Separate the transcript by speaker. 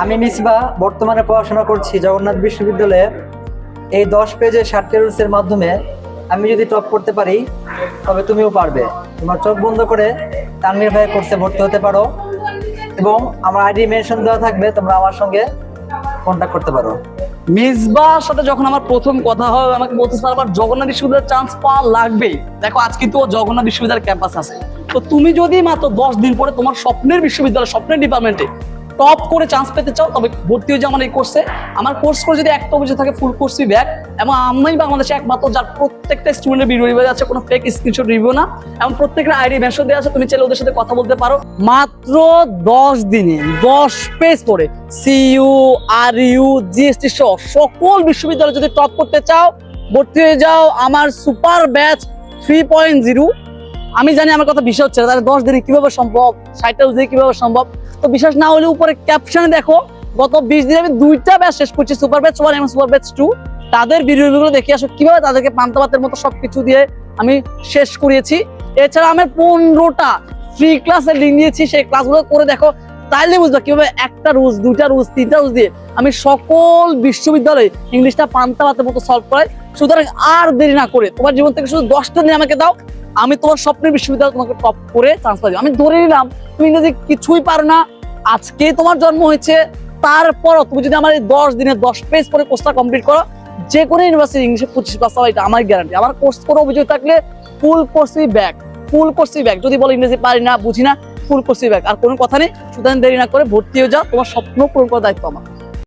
Speaker 1: আমি মিসবা বর্তমানে পড়াশোনা করছি জগন্নাথ বিশ্ববিদ্যালয়ে। এই 10 পেজের 60 রুলসের মাধ্যমে আমি যদি টপ করতে পারি তবে তুমিও পারবে। তোমার চোখ বন্ধ করে তানভীর ভাই কোর্সে ভর্তি হতে পারো এবং আমার আইডি মেনশন দেওয়া থাকবে, তোমরা আমার সঙ্গে কন্ট্যাক্ট করতে পারো।
Speaker 2: মিসবার সাথে যখন আমার প্রথম কথা হয় আমাকে বলতে স্যার আবার জগন্নাথ বিশ্ববিদ্যালয়ের চান্স পাওয়া লাগবেই। দেখো আজ কিন্তু জগন্নাথ বিশ্ববিদ্যালয়ের ক্যাম্পাস আছে, তো তুমি যদি মাত্র 10 দিন পরে তোমার স্বপ্নের বিশ্ববিদ্যালয় স্বপ্নের ডিপার্টমেন্টে টপ করে চান্স পেতে চাও তবে ভর্তি হয়ে যাও আমার এই কোর্সে। আমার কোর্স করে যদি একটা অভিযোগ থাকে ফুল কোর্সই ব্যাক, এবং আমি বাংলাদেশে একমাত্র যার প্রত্যেকটা স্টুডেন্টের ভিডিও রিভিউ আছে, কোনো ফেক স্ক্রিনশট রিভিউ না, এবং প্রত্যেকটা আইডি মেনশন দেওয়া আছে। তুমি চাইলে ওদের সাথে কথা বলতে পারো। মাত্র 10 দিনে 10 পেজ পড়ে সিইউ আরইউ জিএসটি সহ সকল বিশ্ববিদ্যালয়ে যদি টপ করতে চাও ভর্তি হয়ে যাও আমার সুপার ব্যাচ 3.0। আমি জানি আমার কথা বিশ্বাস হচ্ছে না, তাহলে 10 দিনে কিভাবে সম্ভব, 60টা দিয়ে কিভাবে সম্ভব? তো বিশ্বাস না হলে উপরে ক্যাপশনে দেখো, গত 20 দিনে আমি 2টা ব্যাচ শেষ করছি, সুপার ব্যাচ 1 এবং সুপার ব্যাচ 2। তাদের ভিডিওগুলো দেখে আসো কিভাবে তাদেরকে পান্তা ভাতের মতো সবকিছু দিয়ে আমি শেষ করিয়েছি। এছাড়া আমি 15টা ফ্রি ক্লাসের লিঙ্ক দিয়েছি, সেই ক্লাসগুলো করে দেখো, তাইলে বুঝবা কিভাবে একটা রুলস, 2টা রুলস, 3টা রুলস দিয়ে আমি সকল বিশ্ববিদ্যালয়ে ইংলিশটা পান্তা ভাতের মতো সলভ করাই। সুতরাং আর দেরি না করে তোমার জীবন থেকে শুধু 10টা দিন আমাকে দাও, আমি তোমার স্বপ্নের বিশ্ববিদ্যালয়ে তোমাকে টপ করে চান্স পাই। আমি ধরে নিলাম তুমি ইংরেজি কিছুই পারো না, আজকে তোমার জন্ম হয়েছে, তারপরও তুমি যদি আমার এই 10 দিনে 10 পেজ পরে কোর্সটা কমপ্লিট করো, যে কোনো ইউনিভার্সিটি ইংলিশে 25+ পাওয়া, এটা আমার গ্যারান্টি। আমার কোর্স করে অভিযোগ থাকলে ফুল কোর্সই ব্যাক, ফুল কোর্সই ব্যাক। যদি বলো ইংরেজি পারি না, বুঝি না, ফুল কোর্সই ব্যাক। আর কোনো কথা নেই, সুতরাং দেরি না করে ভর্তি হয়ে যাও, তোমার স্বপ্ন পূরণ করার দায়িত্ব আমার।